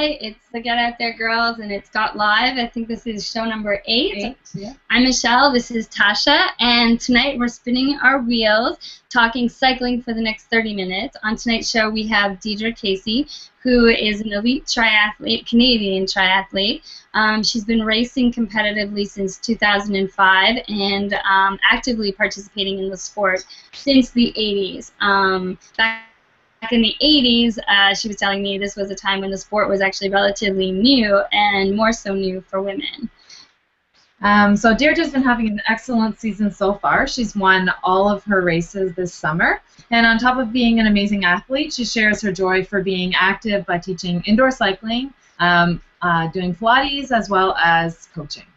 Thursday. It's the Get Out There Girls, and it's Gotlive. I think this is show number 8. Yeah. I'm Michelle. This is Tasha, and tonight we're spinning our wheels, talking cycling for the next 30 minutes. On tonight's show, we have Deirdre Casey, who is an elite triathlete, Canadian triathlete. She's been racing competitively since 2005 and actively participating in the sport since the 80s. Back in the 80s, she was telling me this was a time when the sport was actually relatively new and more so new for women. So Deirdre's been having an excellent season so far. She's won all of her races this summer. And on top of being an amazing athlete, she shares her joy for being active by teaching indoor cycling, doing pilates, as well as coaching.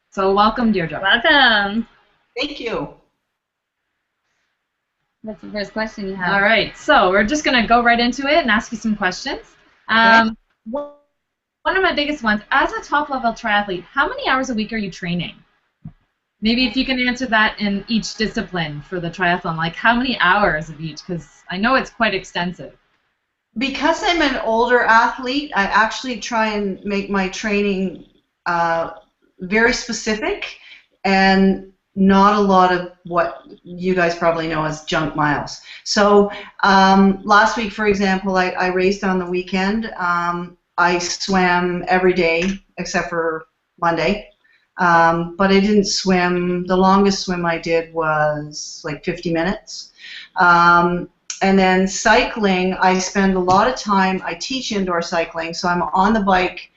So welcome, Deirdre. Welcome. Thank you. What's the first question you have? All right, so we're just going to go right into it and ask you some questions. Okay. One of my biggest ones, as a top-level triathlete, how many hours a week are you training? Maybe if you can answer that in each discipline for the triathlon, like how many hours of each, because I know it's quite extensive. Because I'm an older athlete, I actually try and make my training very specific and not a lot of what you guys probably know as junk miles. So last week, for example, I raced on the weekend. I swam every day except for Monday, but I didn't swim. The longest swim I did was like 50 minutes. And then cycling, I spend a lot of time. I teach indoor cycling, so I'm on the bike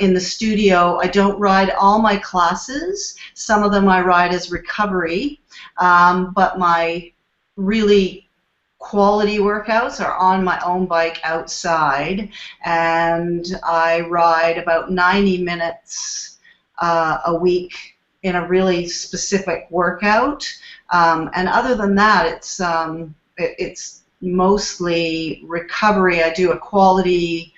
in the studio. I don't ride all my classes. Some of them I ride as recovery, but my really quality workouts are on my own bike outside, and I ride about 90 minutes a week in a really specific workout. And other than that, it's mostly recovery. I do a quality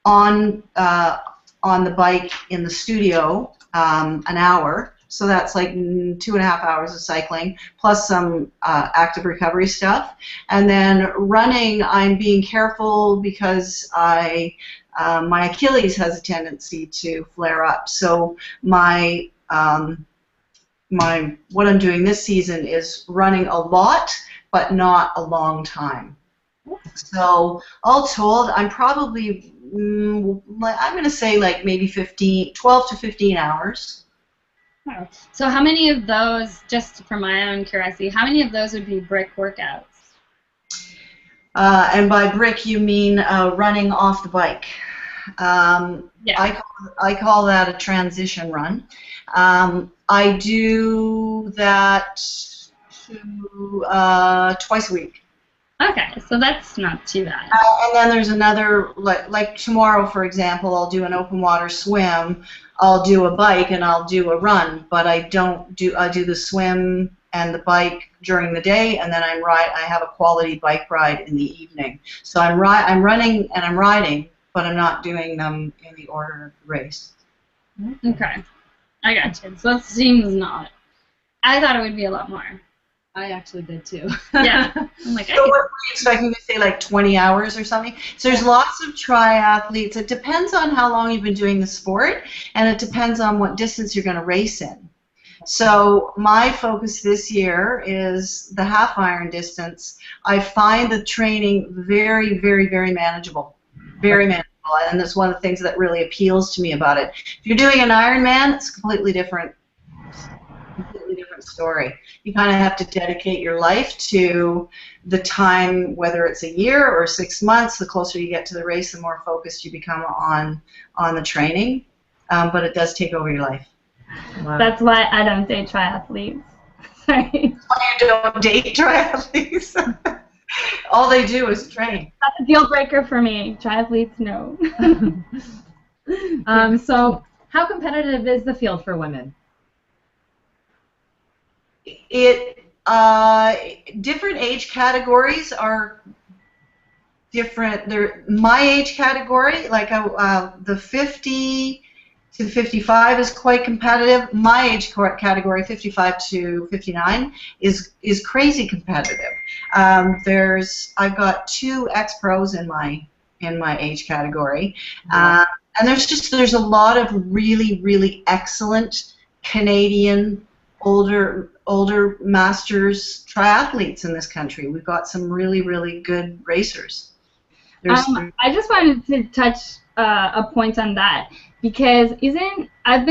on the bike in the studio, an hour. So that's like 2.5 hours of cycling, plus some active recovery stuff. And then running, I'm being careful because my Achilles has a tendency to flare up. So what I'm doing this season is running a lot, but not a long time. So all told, I'm probably, I'm going to say like maybe 12 to 15 hours. Oh. So how many of those, just for my own curiosity, how many of those would be brick workouts? And by brick you mean running off the bike. Yeah. I call that a transition run. I do that twice a week. Okay, so that's not too bad. And then there's another, like tomorrow, for example, I'll do an open water swim. I'll do a bike and I'll do a run, but I do the swim and the bike during the day, and then I have a quality bike ride in the evening. So I'm running and I'm riding, but I'm not doing them in the order of the race. Okay, I got you. So that seems not. I thought it would be a lot more. I actually did too. Yeah. I'm like, So what were you expecting to say, like 20 hours or something? So there's lots of triathletes. It depends on how long you've been doing the sport, and it depends on what distance you're going to race in. So my focus this year is the half iron distance. I find the training very, very, very manageable. Very manageable. And that's one of the things that really appeals to me about it. If you're doing an Ironman, it's completely different story. You kind of have to dedicate your life to the time, whether it's a year or 6 months. The closer you get to the race, the more focused you become on the training. But it does take over your life. Wow. That's why I don't date triathletes. Sorry. Why you don't date triathletes? All they do is train. That's a deal breaker for me. Triathletes, no. So how competitive is the field for women? Different age categories are different. My age category, like the 50 to 55, is quite competitive. My age category, 55 to 59, is crazy competitive. I've got 2 ex-pros in my in my age category. And there's a lot of really, really excellent Canadian older masters triathletes in this country. We've got some really, really good racers. I just wanted to touch a point on that, because I've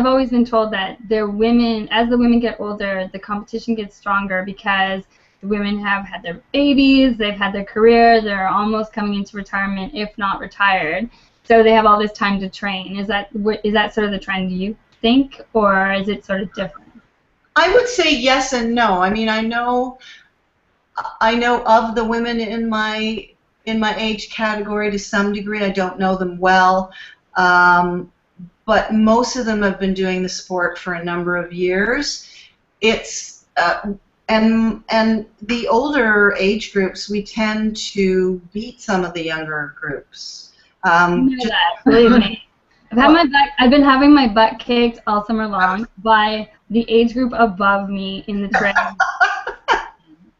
always been told that as the women get older, the competition gets stronger because the women have had their babies, they've had their career, they're almost coming into retirement, if not retired. So they have all this time to train. Is that sort of the trend, do you think, or is it sort of different? I would say yes and no. I mean, I know of the women in my age category to some degree. I don't know them well, but most of them have been doing the sport for a number of years. It's and the older age groups, we tend to beat some of the younger groups. Believe me. I've been having my butt kicked all summer long by the age group above me in the trail.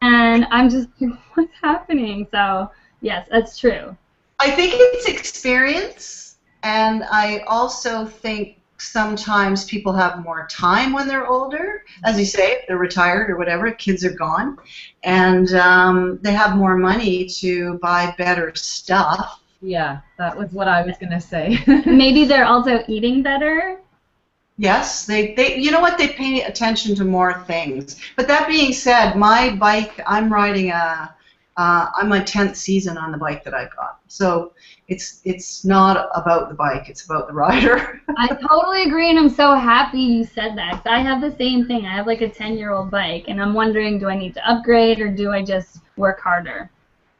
And I'm just like, what's happening? So, yes, that's true. I think it's experience, and I also think sometimes people have more time when they're older. As you say, if they're retired or whatever, kids are gone, and they have more money to buy better stuff. Yeah, that was what I was going to say. Maybe they're also eating better. Yes, they you know what, they pay attention to more things. But that being said, my bike, I'm riding I'm my 10th season on the bike that I've got. So it's not about the bike, it's about the rider. I totally agree, and I'm so happy you said that. 'Cause I have the same thing. I have like a 10-year-old bike, and I'm wondering, do I need to upgrade or do I just work harder?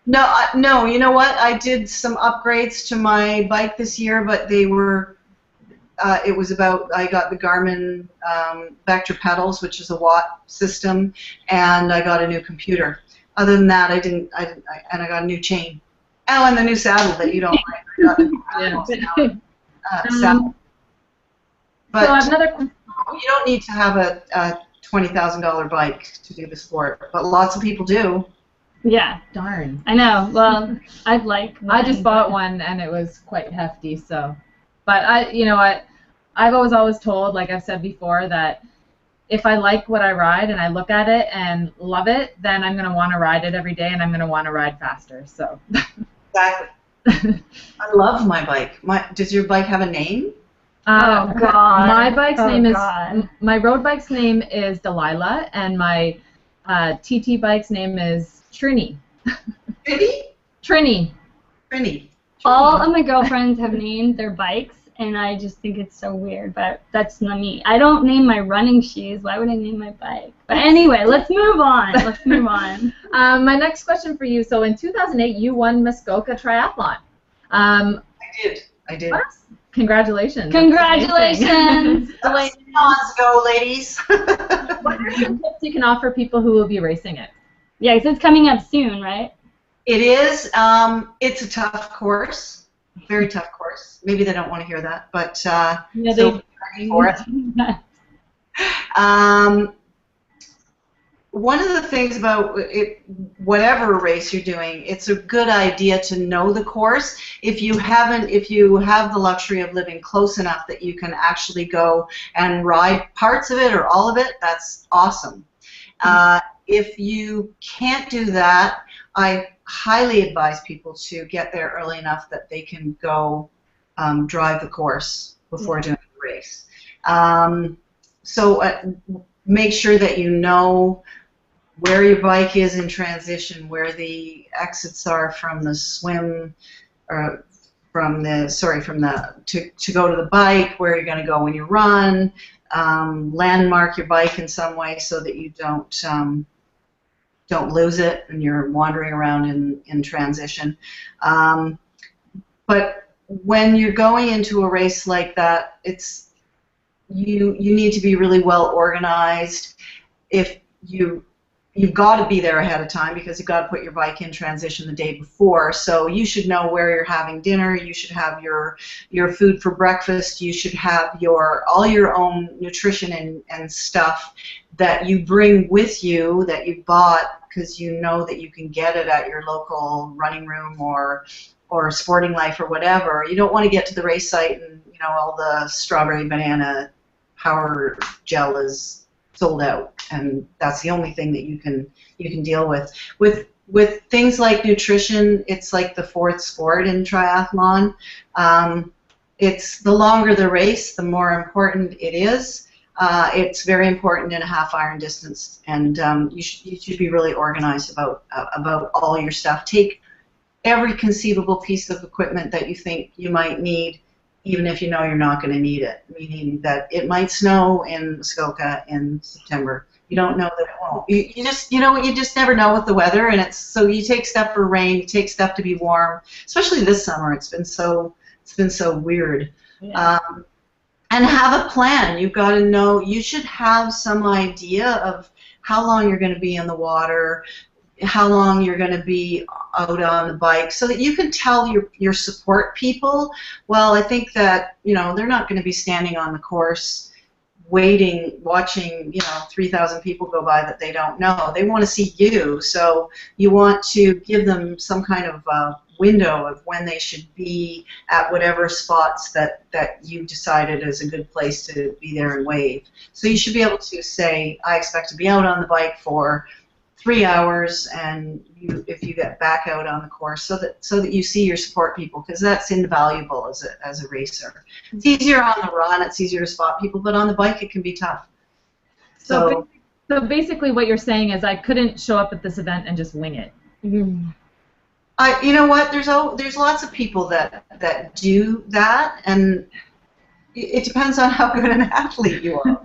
No, you know what? I did some upgrades to my bike this year, but they were, I got the Garmin Vector pedals, which is a watt system, and I got a new computer. Other than that, and I got a new chain. Oh, and the new saddle that you don't like. I got the saddle. But so another, you don't need to have a $20,000 bike to do the sport, but lots of people do. Yeah. Darn. I know. Well, I just bought one, and it was quite hefty. So, but you know what? I've always told, like I've said before, that if I like what I ride and I look at it and love it, then I'm going to want to ride it every day, and I'm going to want to ride faster. So. Exactly. I love my bike. Does your bike have a name? Oh God. My bike's name is my road bike's name is Delilah, and my TT bike's name is Trini. Trini. All of my girlfriends have named their bikes, and I just think it's so weird, but that's not me. I don't name my running shoes. Why would I name my bike? But anyway, let's move on. My next question for you. So in 2008, you won Muskoka Triathlon. I did. Congratulations. Congratulations. Let's go, ladies. What are some tips you can offer people who will be racing it? Yeah, because it's coming up soon, right? It is. It's a tough course, very tough course. Maybe they don't want to hear that, but so for it. One of the things about it, whatever race you're doing, it's a good idea to know the course. If you have the luxury of living close enough that you can actually go and ride parts of it or all of it, that's awesome. If you can't do that, I highly advise people to get there early enough that they can go drive the course before doing the race. So make sure that you know where your bike is in transition, where the exits are from the swim, or to go to the bike, where you're going to go when you run. Landmark your bike in some way so that you don't lose it and you're wandering around in transition. But when you're going into a race like that, you need to be really well organized. If you've got to be there ahead of time because you've got to put your bike in transition the day before. So you should know where you're having dinner. You should have your food for breakfast. You should have all your own nutrition and stuff that you bring with you that you bought because you know that you can get it at your local running room or or Sporting Life or whatever, you don't want to get to the race site and all the strawberry banana power gel is sold out, and that's the only thing that you can deal with. With things like nutrition, it's like the fourth sport in triathlon. It's the longer the race, the more important it is. It's very important in a half iron distance, and you should be really organized about all your stuff. Take every conceivable piece of equipment that you think you might need, even if you know you're not going to need it. Meaning that it might snow in Muskoka in September. You don't know that it won't. You just never know with the weather, and so you take stuff for rain, you take stuff to be warm. Especially this summer, it's been so weird. Yeah. And have a plan. You've got to know. You should have some idea of how long you're going to be in the water, how long you're going to be out on the bike, so that you can tell your support people, well, I think that they're not going to be standing on the course watching 3,000 people go by that they don't know. They want to see you, so you want to give them some kind of window of when they should be at whatever spots that you decided is a good place to be there and wave. So you should be able to say, I expect to be out on the bike for 3 hours, and if you get back out on the course, so that you see your support people, because that's invaluable as a racer. It's easier on the run, it's easier to spot people, but on the bike it can be tough. So basically what you're saying is I couldn't show up at this event and just wing it. Mm-hmm. You know what? There's lots of people that do that, and it depends on how good an athlete you are.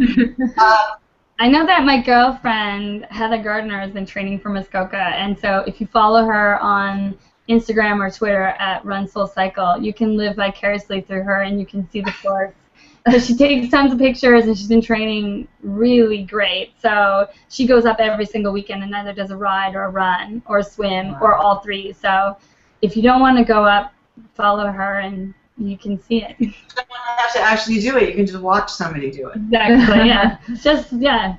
I know that my girlfriend, Heather Gardner, has been training for Muskoka, and so if you follow her on Instagram or Twitter at Run Soul Cycle, you can live vicariously through her, and you can see the course. She takes tons of pictures, and she's been training really great. So she goes up every single weekend and either does a ride or a run or a swim or all three. So if you don't want to go up, follow her, and you can see it. You don't have to actually do it. You can just watch somebody do it. Exactly, yeah.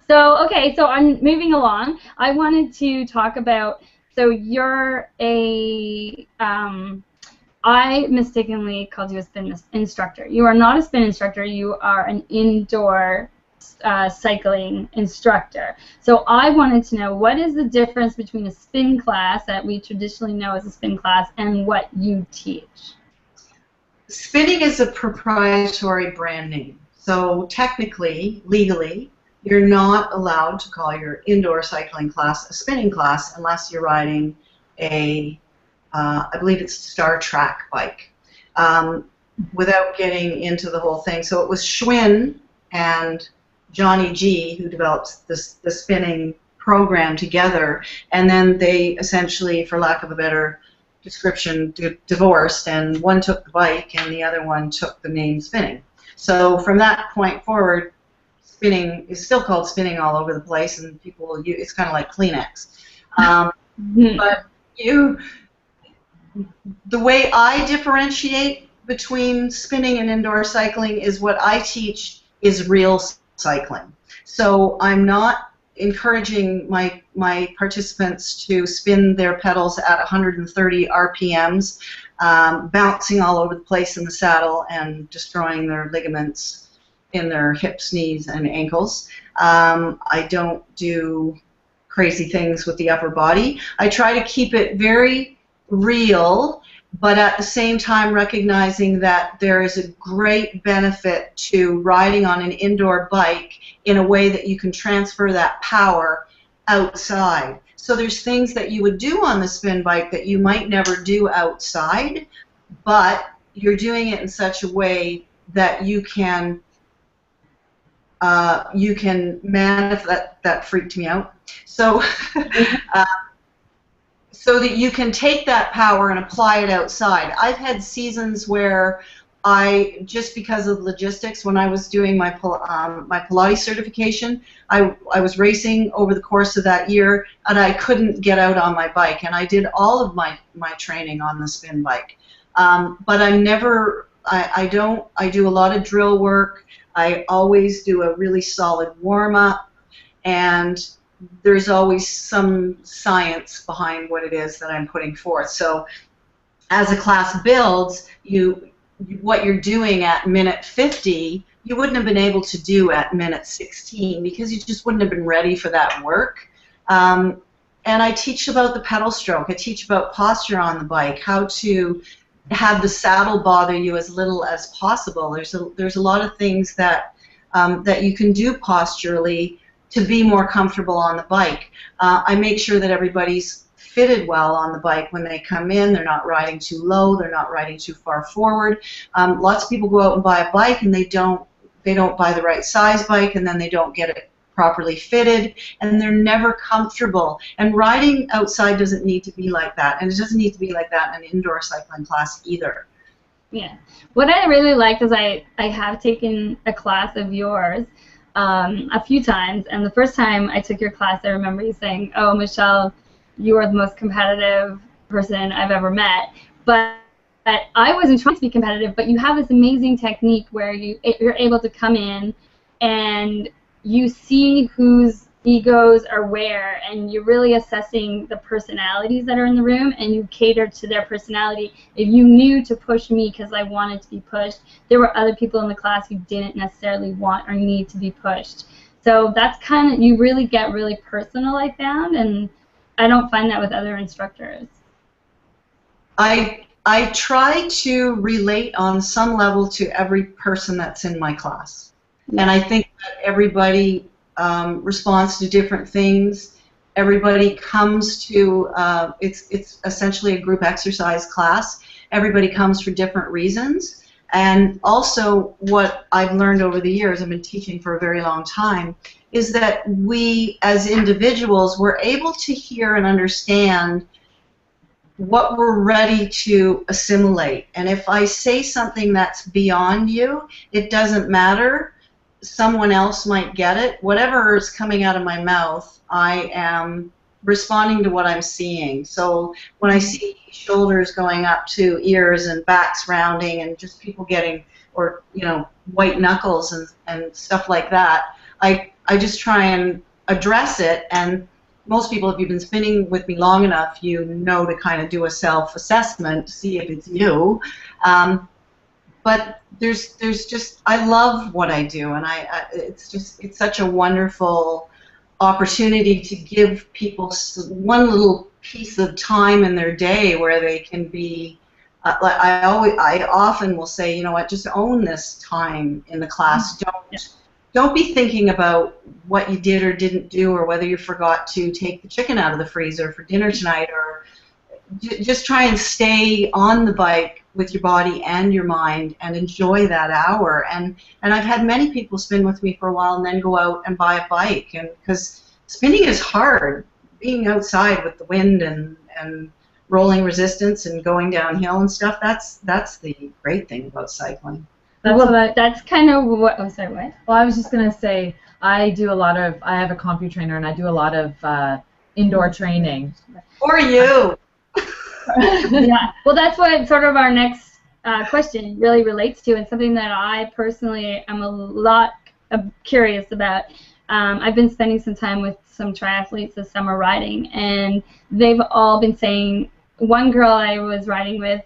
So, okay, so I'm moving along. I wanted to talk about, so you're I mistakenly called you a spin instructor. You are not a spin instructor. You are an indoor cycling instructor. So I wanted to know, what is the difference between a spin class that we traditionally know as a spin class and what you teach? Spinning is a proprietary brand name. So technically, legally, you're not allowed to call your indoor cycling class a spinning class unless you're riding a, I believe it's Star Trek bike, without getting into the whole thing. So it was Schwinn and Johnny G who developed the spinning program together, and then they essentially, for lack of a better description, divorced, and one took the bike and the other one took the name spinning. So from that point forward, spinning is still called spinning all over the place, and people will use, it's kind of like Kleenex. But the way I differentiate between spinning and indoor cycling is what I teach is real cycling. So I'm not encouraging my participants to spin their pedals at 130 RPMs, bouncing all over the place in the saddle and destroying their ligaments in their hips, knees, and ankles. I don't do crazy things with the upper body. I try to keep it very real, but at the same time recognizing that there is a great benefit to riding on an indoor bike in a way that you can transfer that power outside. So there's things that you would do on the spin bike that you might never do outside, but you're doing it in such a way that you can manifest. That freaked me out. So so that you can take that power and apply it outside. I've had seasons where I, just because of logistics, when I was doing my Pilates certification, I was racing over the course of that year, and I couldn't get out on my bike, and I did all of my training on the spin bike. But I'm never, I do a lot of drill work. I always do a really solid warm-up, and there's always some science behind what it is that I'm putting forth. So as a class builds, what you're doing at minute 50, you wouldn't have been able to do at minute 16 because you just wouldn't have been ready for that work. And I teach about the pedal stroke. I teach about posture on the bike, how to have the saddle bother you as little as possible. There's a lot of things that that you can do posturally to be more comfortable on the bike. I make sure that everybody's fitted well on the bike when they come in. They're not riding too low. They're not riding too far forward. Lots of people go out and buy a bike and they don't buy the right size bike, and then they don't get it properly fitted, and they're never comfortable. And riding outside doesn't need to be like that, and it doesn't need to be like that in an indoor cycling class either. Yeah. What I really liked is I have taken a class of yours a few times, and the first time I took your class, I remember you saying, "Oh, Michelle, you are the most competitive person I've ever met." But I wasn't trying to be competitive, but you have this amazing technique where you're able to come in and you see whose egos are where, and you're really assessing the personalities that are in the room, and you cater to their personality. If you knew to push me because I wanted to be pushed, there were other people in the class who didn't necessarily want or need to be pushed. So that's kind of, you really get really personal, I found, and I don't find that with other instructors. I try to relate on some level to every person that's in my class. And I think that everybody responds to different things. Everybody comes to, it's essentially a group exercise class. Everybody comes for different reasons. And also what I've learned over the years, I've been teaching for a very long time, is that we as individuals, we're able to hear and understand what we're ready to assimilate. And if I say something that's beyond you, it doesn't matter. Someone else might get it. Whatever is coming out of my mouth, I am responding to what I'm seeing. So when I see shoulders going up to ears and backs rounding and just people getting, or white knuckles and stuff like that, I just try and address it. And most people, if you've been spinning with me long enough, you know to kind of do a self-assessment to see if it's you. But there's just, I love what I do, and it's such a wonderful opportunity to give people one little piece of time in their day where they can be. I often will say, you know what, just own this time in the class. Don't be thinking about what you did or didn't do, or whether you forgot to take the chicken out of the freezer for dinner tonight, or just try and stay on the bike with your body and your mind and enjoy that hour. And I've had many people spin with me for a while and then go out and buy a bike, and because spinning is hard, being outside with the wind and rolling resistance and going downhill and stuff, that's the great thing about cycling. That's kind of what. Oh, sorry, what? Well, I was just gonna say I have a CompuTrainer, and I do a lot of indoor training. For you. Yeah. Well, that's what sort of our next question really relates to, and something that I personally am a lot curious about. I've been spending some time with some triathletes this summer riding, and they've all been saying. One girl I was riding with.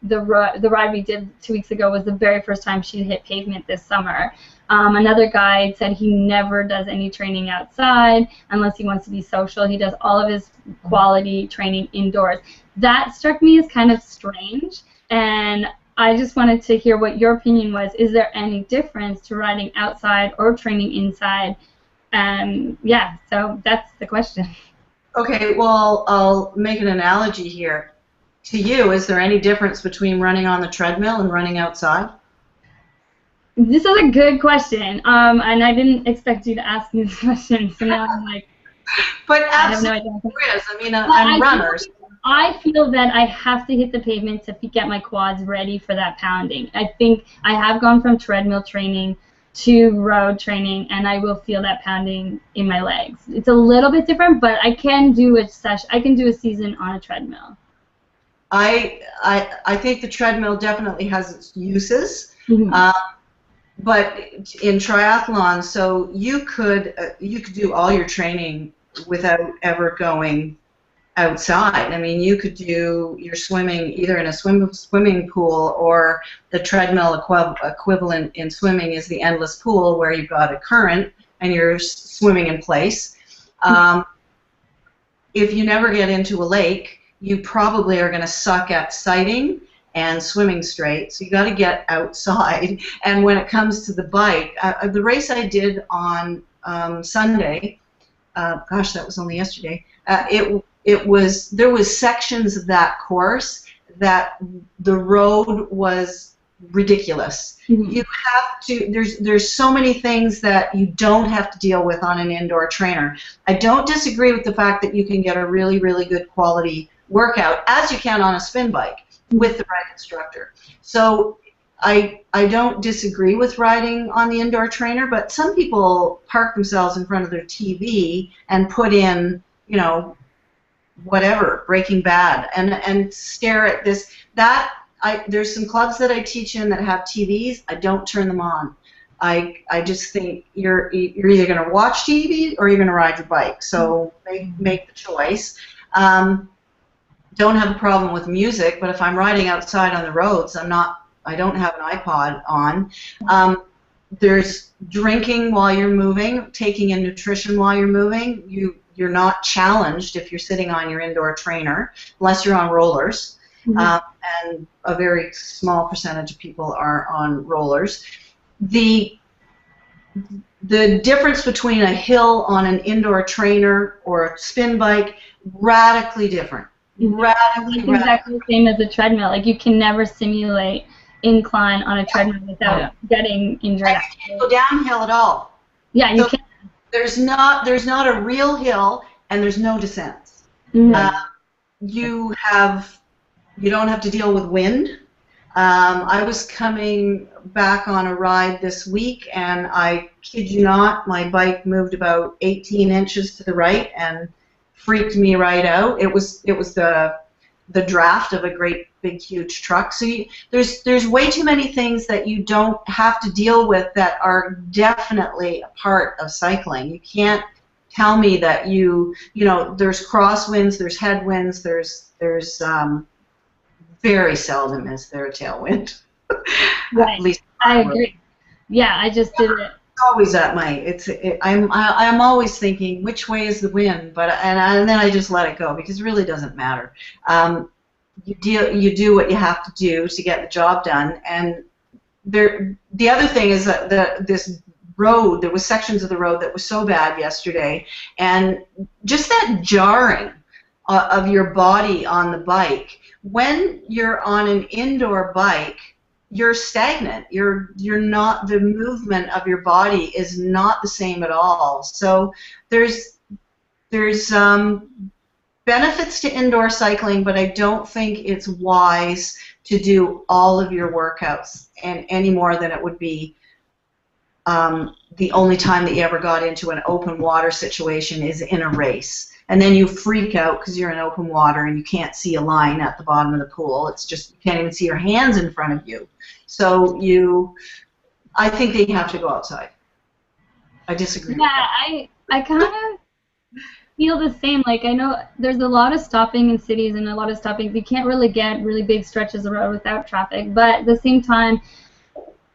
The ride we did 2 weeks ago was the very first time she hit pavement this summer. Another guide said he never does any training outside unless he wants to be social. He does all of his quality training indoors. That struck me as kind of strange, and I just wanted to hear what your opinion was. Is there any difference to riding outside or training inside? Yeah, so that's the question. Okay, well, I'll make an analogy here. To you, is there any difference between running on the treadmill and running outside? This is a good question, and I didn't expect you to ask me this question, so now I'm like, but I have no idea. There is. I mean, I'm runners. I feel that I have to hit the pavement to get my quads ready for that pounding. I think I have gone from treadmill training to road training, and I will feel that pounding in my legs. It's a little bit different, but I can do a session. I can do a season on a treadmill. I think the treadmill definitely has its uses, but in triathlon, so you could do all your training without ever going outside. I mean, you could do your swimming either in a swimming pool, or the treadmill equivalent in swimming is the endless pool, where you've got a current and you're swimming in place. If you never get into a lake, you probably are going to suck at sighting and swimming straight, so you got to get outside. And when it comes to the bike, the race I did on Sunday, gosh, that was only yesterday. There was sections of that course that the road was ridiculous. Mm-hmm. You have to. There's so many things that you don't have to deal with on an indoor trainer. I don't disagree with the fact that you can get a really, really good quality workout, as you can on a spin bike with the right instructor. So I don't disagree with riding on the indoor trainer, but some people park themselves in front of their TV and put in, you know, whatever, Breaking Bad, and stare at this. There's some clubs that I teach in that have TVs. I don't turn them on. I just think you're either going to watch TV or you're going to ride your bike. So make the choice. Don't have a problem with music, but if I'm riding outside on the roads, I don't have an iPod on. There's drinking while you're moving, taking in nutrition while you're moving. You're not challenged if you're sitting on your indoor trainer, unless you're on rollers. Mm-hmm. And a very small percentage of people are on rollers. The difference between a hill on an indoor trainer or a spin bike, radically different. It's exactly the same as a treadmill. Like, you can never simulate incline on a treadmill without getting injured. And you can't go downhill at all. Yeah, you can't. There's not a real hill, and there's no descents. Mm-hmm. You don't have to deal with wind. I was coming back on a ride this week, and I kid you not, my bike moved about 18 inches to the right and freaked me right out. It was the draft of a great big huge truck. So there's way too many things that you don't have to deal with that are definitely a part of cycling. You can't tell me that there's crosswinds, there's headwinds, there's very seldom is there a tailwind. Right. At least I agree. Yeah, I just did it. Always at I'm always thinking, which way is the wind, and then I just let it go, because it really doesn't matter. You do what you have to do to get the job done. And the other thing is that this road, there was sections of the road that was so bad yesterday, and just that jarring of your body on the bike. When you're on an indoor bike, you're stagnant. You're not, the movement of your body is not the same at all. So there's benefits to indoor cycling, but I don't think it's wise to do all of your workouts and any more than it would be the only time that you ever got into an open water situation is in a race. And then you freak out because you're in open water and you can't see a line at the bottom of the pool. It's just, you can't even see your hands in front of you. So I think they have to go outside. I disagree with that. I kind of feel the same. Like, I know there's a lot of stopping in cities and a lot of stopping. You can't really get really big stretches of road without traffic. But at the same time,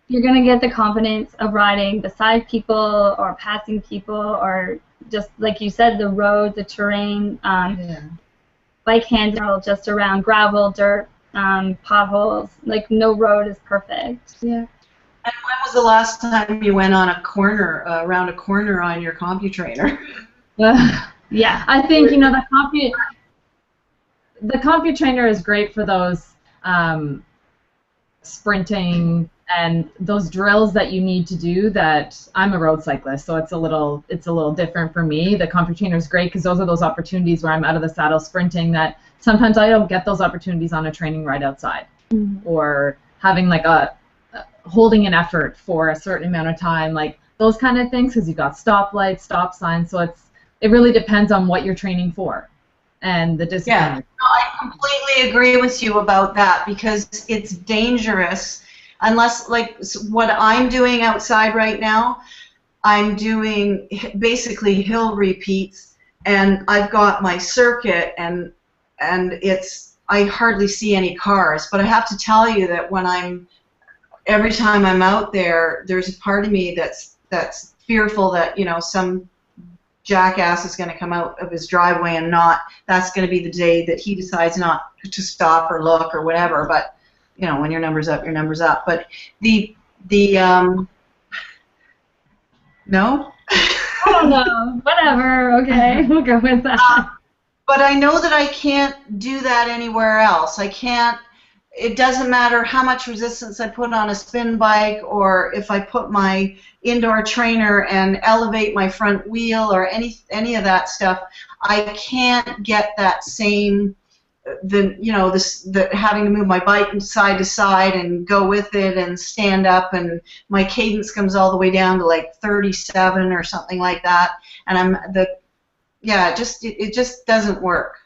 you're going to get the confidence of riding beside people or passing people, or just like you said, the road, the terrain. Bike hands are all just around gravel, dirt, potholes. Like, no road is perfect. Yeah. And when was the last time you went on a corner, around a corner on your CompuTrainer? Yeah, I think the CompuTrainer is great for those sprinting and those drills that you need to do. That I'm a road cyclist, so it's a little different for me. The CompuTrainer is great because those are those opportunities where I'm out of the saddle sprinting that sometimes I don't get those opportunities on a training ride outside, or having like holding an effort for a certain amount of time, like those kind of things, because you've got stoplights, stop signs. So it really depends on what you're training for and the discipline. Yeah, no, I completely agree with you about that, because it's dangerous. Unless, like what I'm doing outside right now, I'm doing basically hill repeats and I've got my circuit, and I hardly see any cars. But I have to tell you that every time I'm out there, there's a part of me that's fearful that, you know, some jackass is going to come out of his driveway and that's going to be the day that he decides not to stop or look or whatever. But, you know, when your number's up, your number's up. But no? I don't know. Whatever. Okay. We'll go with that. But I know that I can't do that anywhere else. I can't. It doesn't matter how much resistance I put on a spin bike, or if I put my indoor trainer and elevate my front wheel, or any of that stuff. I can't get that same, having to move my bike from side to side and go with it and stand up, and my cadence comes all the way down to like 37 or something like that, and it just doesn't work.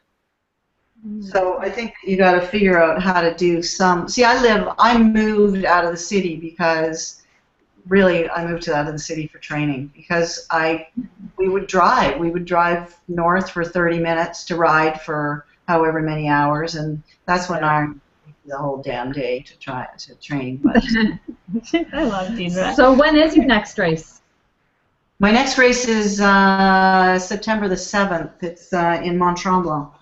So I think you got to figure out how to do some. See, I moved out of the city because really I moved out of the city for training, because we would drive north for 30 minutes to ride for however many hours, and that's when I the whole damn day to train. But I love Deirdre. So when is your next race? My next race is September the 7th. It's in Mont Tremblant.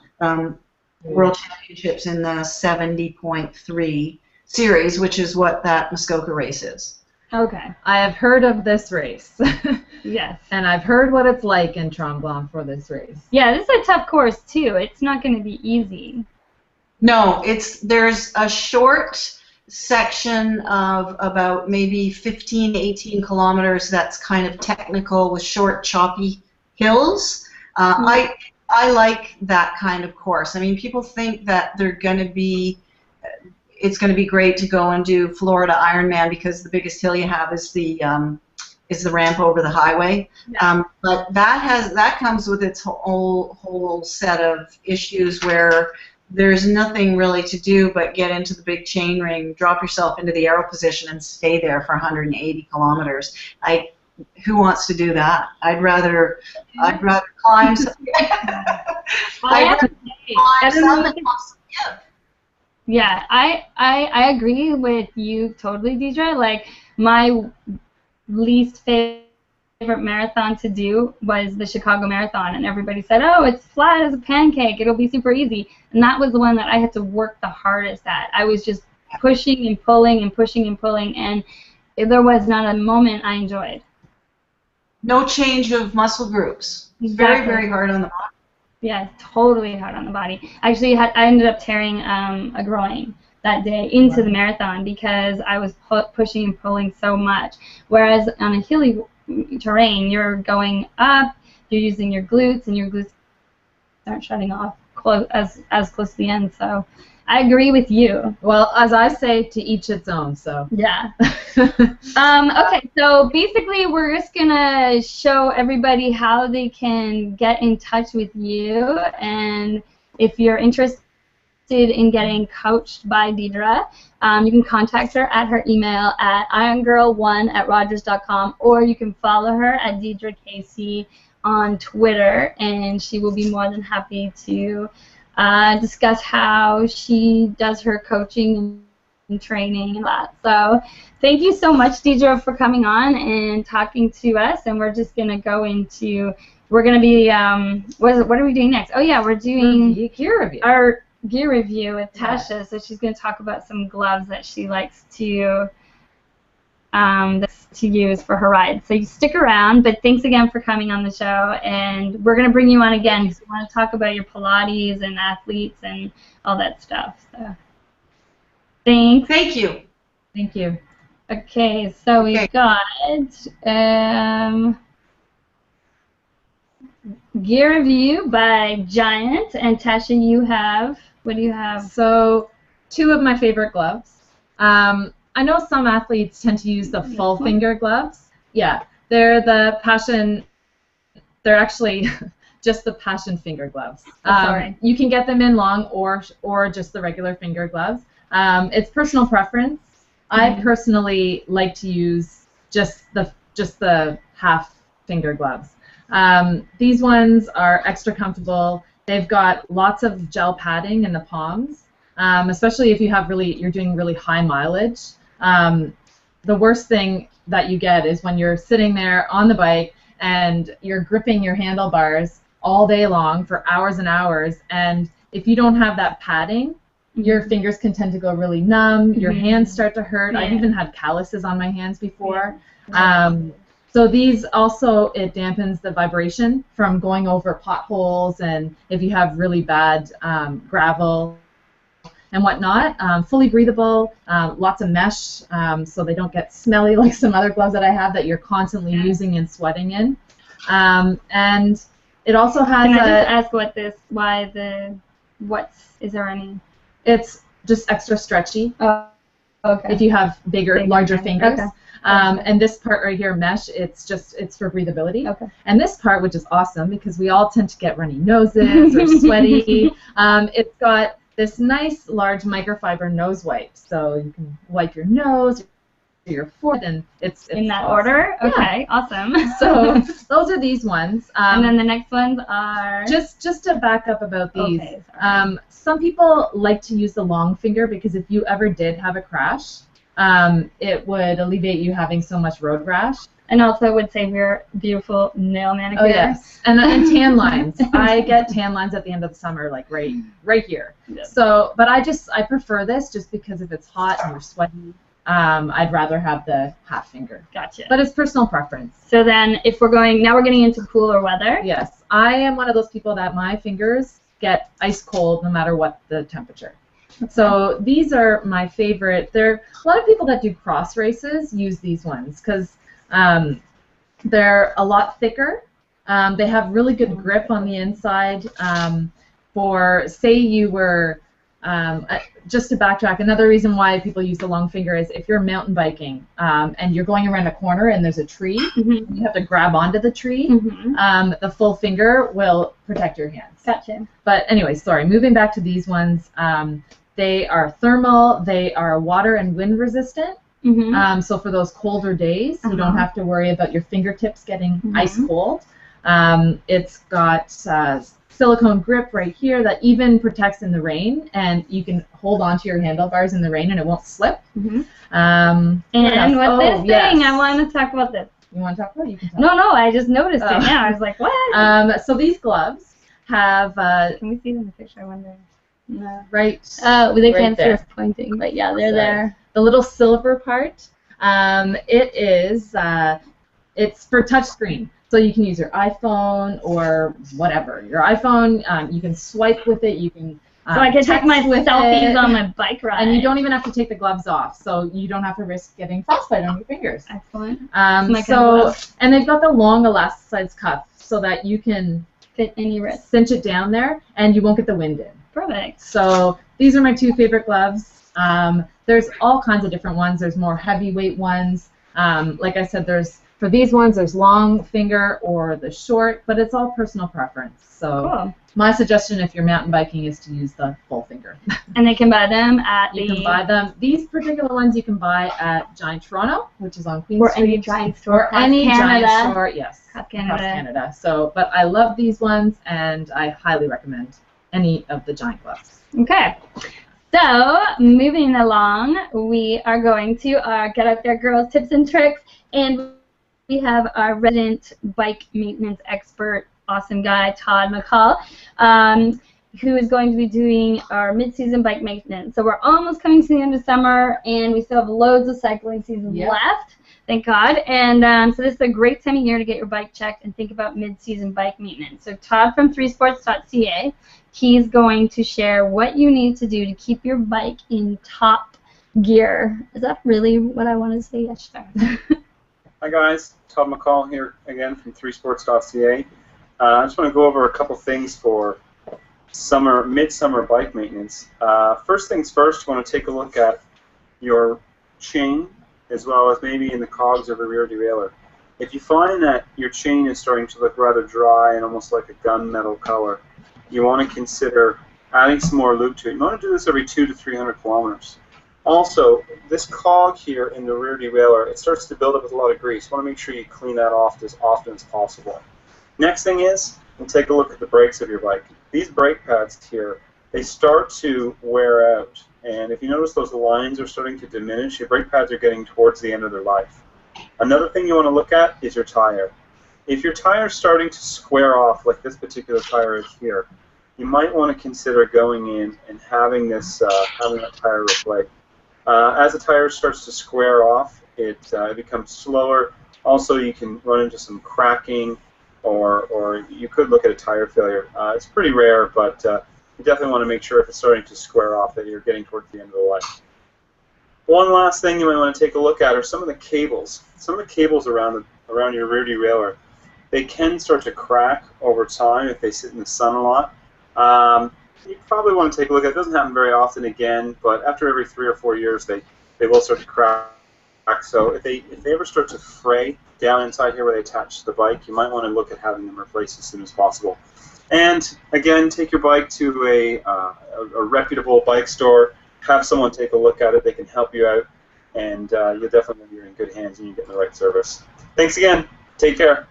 World Championships in the 70.3 series, which is what that Muskoka race is. Okay. I have heard of this race. Yes. And I've heard what it's like in Tremblant for this race. Yeah, this is a tough course too. It's not going to be easy. No, there's a short section of about maybe 15 to 18 kilometers that's kind of technical with short, choppy hills. I like that kind of course. I mean, people think that it's going to be great to go and do Florida Ironman because the biggest hill you have is the ramp over the highway. Yeah. But that comes with its whole set of issues where there's nothing really to do but get into the big chain ring, drop yourself into the aero position, and stay there for 180 kilometers. Who wants to do that? I'd rather climb some. Yeah, I agree with you totally, Deirdre. Like, my least favorite marathon to do was the Chicago Marathon, and everybody said, oh, it's flat as a pancake, it'll be super easy. And that was the one that I had to work the hardest at. I was just pushing and pulling and pushing and pulling, and there was not a moment I enjoyed. No change of muscle groups. Exactly. Very, very hard on the body. Yeah, totally hard on the body. Actually, I ended up tearing a groin that day into the marathon because I was pushing and pulling so much. Whereas on a hilly terrain, you're going up, you're using your glutes, and your glutes aren't shutting off as close to the end. So I agree with you. Well, as I say, to each its own. So yeah. Okay, so basically we're just gonna show everybody how they can get in touch with you, and if you're interested in getting coached by Deirdre, you can contact her at her email at irongirl1@rogers.com, or you can follow her at Deirdre Casey on Twitter, and she will be more than happy to discuss how she does her coaching and training and that. So thank you so much, Deirdre, for coming on and talking to us. And we're just going to go into, we're going to be, what are we doing next? Oh, yeah, we're doing our gear review with Tasha. Yeah. So she's going to talk about some gloves that she likes to use for her ride. So you stick around, but thanks again for coming on the show, and we're going to bring you on again because we want to talk about your Pilates and athletes and all that stuff. So thanks. Thank you. Thank you. Okay, so we've got gear review by Giant, and Tasha, you have, what do you have? So 2 of my favorite gloves. I know some athletes tend to use the full finger gloves. Yeah, they're the Passion. They're actually just the Passion finger gloves. Sorry. You can get them in long or just the regular finger gloves. It's personal preference. I personally like to use just the half finger gloves. These ones are extra comfortable. They've got lots of gel padding in the palms, especially if you're doing really high mileage. The worst thing that you get is when you're sitting there on the bike and you're gripping your handlebars all day long for hours and hours, and if you don't have that padding, your fingers can tend to go really numb, your hands start to hurt. I've even had calluses on my hands before. So these also, it dampens the vibration from going over potholes, and if you have really bad gravel and whatnot. Fully breathable, lots of mesh, so they don't get smelly like some other gloves that I have that you're constantly using and sweating in. And it also has Can I just ask is there any? It's just extra stretchy. Oh, okay. If you have larger fingers. Okay. And this part right here, mesh, it's for breathability. Okay. And this part, which is awesome because we all tend to get runny noses or sweaty, it's got this nice large microfiber nose wipe, so you can wipe your nose, your forehead, and it's in that awesome. Order? Yeah. Okay, awesome. So those are these ones. And then the next ones are... Just to back up about these, okay, some people like to use the long finger because if you ever did have a crash, it would alleviate you having so much road rash. And also would save your beautiful nail manicure. Oh yes, and tan lines. I get tan lines at the end of the summer, like right here. Yeah. So, but I prefer this just because if it's hot and you're sweaty, I'd rather have the half finger. Gotcha. But it's personal preference. So then, if we're getting into cooler weather. Yes, I am one of those people that my fingers get ice cold no matter what the temperature. So these are my favorite. There are a lot of people that do cross races use these ones because they're a lot thicker. They have really good grip on the inside. For say you were just to backtrack, another reason why people use the long finger is if you're mountain biking and you're going around a corner and there's a tree, you have to grab onto the tree. The full finger will protect your hands. Gotcha. But anyway, sorry. Moving back to these ones. They are thermal, they are water and wind resistant, so for those colder days, you don't have to worry about your fingertips getting ice cold. It's got silicone grip right here that even protects in the rain, and you can hold onto your handlebars in the rain and it won't slip. And with this thing, I want to talk about this. You want to talk about it? You can talk. No, I just noticed it now. I was like, what? So these gloves have... can we see them in the picture, I wonder? No. Right. They can't see us pointing, but yeah, they're there. The little silver part, it's for touchscreen. So you can use your iPhone or whatever. Your iPhone, you can swipe with it. You can so I can take my selfies on my bike ride. And you don't even have to take the gloves off, so you don't have to risk getting frostbite on your fingers. Excellent. And they've got the long elasticized cuff so that you can fit any wrist. Cinch it down there, and you won't get the wind in. Perfect. So these are my two favorite gloves. There's all kinds of different ones. There's more heavyweight ones. Like I said, for these ones, there's long finger or the short, but it's all personal preference. So cool. My suggestion if you're mountain biking is to use the full finger. And they can buy them at You can buy them. These particular ones you can buy at Giant Toronto, which is on Queen Street. Or any Giant store. Or any Giant store, yes. Across Canada. So, but I love these ones, and I highly recommend any of the Giant gloves. Okay. So, moving along, we are going to our Get Out There Girls tips and tricks, and we have our resident bike maintenance expert, awesome guy, Todd McCall, who is going to be doing our mid-season bike maintenance. So we're almost coming to the end of summer, and we still have loads of cycling season left, thank God. And so this is a great time of year to get your bike checked and think about mid-season bike maintenance. So Todd from 3sports.ca, he's going to share what you need to do to keep your bike in top gear. Is that really what I want to say? Yes, sure. Hi guys, Todd McCall here again from 3sports.ca. I just want to go over a couple things for midsummer bike maintenance. First things first, you want to take a look at your chain as well as maybe in the cogs of the rear derailleur. If you find that your chain is starting to look rather dry and almost like a gunmetal color, you want to consider adding some more lube to it. You want to do this every 200 to 300 kilometers. Also, this cog here in the rear derailleur, it starts to build up with a lot of grease. You want to make sure you clean that off as often as possible. Next thing is, we'll take a look at the brakes of your bike. These brake pads here, they start to wear out. And if you notice those lines are starting to diminish, your brake pads are getting towards the end of their life. Another thing you want to look at is your tire. If your tire is starting to square off, like this particular tire is here, you might want to consider going in and having that tire replaced. As the tire starts to square off, it becomes slower. Also, you can run into some cracking, or you could look at a tire failure. It's pretty rare, but you definitely want to make sure if it's starting to square off that you're getting towards the end of the life. One last thing you might want to take a look at are some of the cables. Some of the cables around your rear derailleur, they can start to crack over time if they sit in the sun a lot. You probably want to take a look at it. It doesn't happen very often again, but after every 3 or 4 years, they will start to crack. So if they ever start to fray down inside here where they attach to the bike, you might want to look at having them replaced as soon as possible. And again, take your bike to a reputable bike store. Have someone take a look at it. They can help you out, and you'll definitely be in good hands and you get the right service. Thanks again. Take care.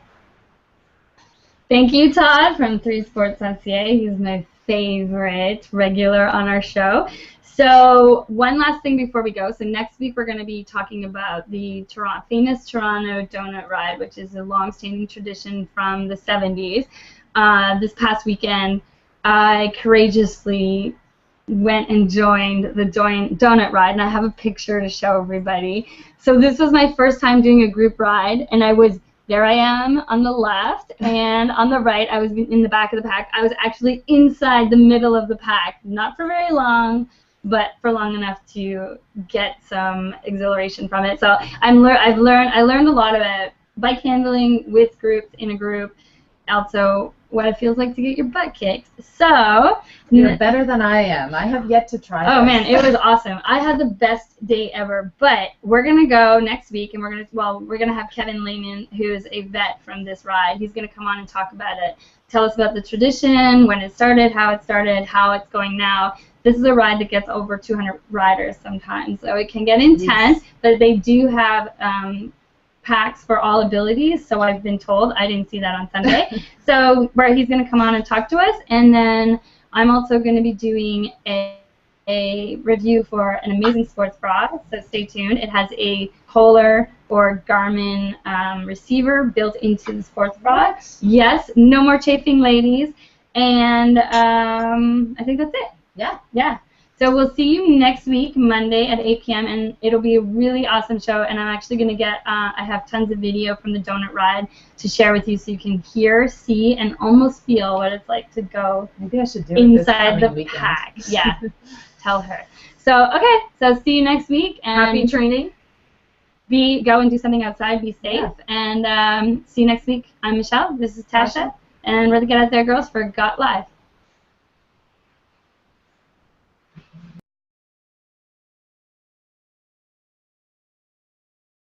Thank you, Todd from 3sports.ca. He's my favorite regular on our show. So one last thing before we go. So next week we're going to be talking about the famous Toronto Donut Ride, which is a long-standing tradition from the 70s. This past weekend, I courageously went and joined the donut ride, and I have a picture to show everybody. So this was my first time doing a group ride, and there I am on the left, and on the right I was in the back of the pack. I was actually inside the middle of the pack, not for very long, but for long enough to get some exhilaration from it. So I learned a lot about bike handling with groups, in a group, also what it feels like to get your butt kicked. So you're better than I am. I have yet to try this. Oh man, it was awesome. I had the best day ever. But we're gonna go next week, and we're gonna have Kevin Lehman, who is a vet from this ride. He's gonna come on and talk about it. Tell us about the tradition, when it started, how it's going now. This is a ride that gets over 200 riders sometimes, so it can get intense. But they do have packs for all abilities, so I've been told. I didn't see that on Sunday. So where he's going to come on and talk to us, and then I'm also going to be doing a review for an amazing sports bra, so stay tuned. It has a Polar or Garmin receiver built into the sports bra. Yes, no more chafing, ladies. And I think that's it. Yeah. So we'll see you next week, Monday at 8 p.m., and it'll be a really awesome show, and I'm actually going to get, I have tons of video from the donut ride to share with you so you can hear, see, and almost feel what it's like to go Maybe I should do inside the weekend. pack. Yeah, tell her. So, okay, so see you next week. And happy training. Go and do something outside, be safe, and see you next week. I'm Michelle, this is Tasha, and we're the Get Out There Girls for Gotlive.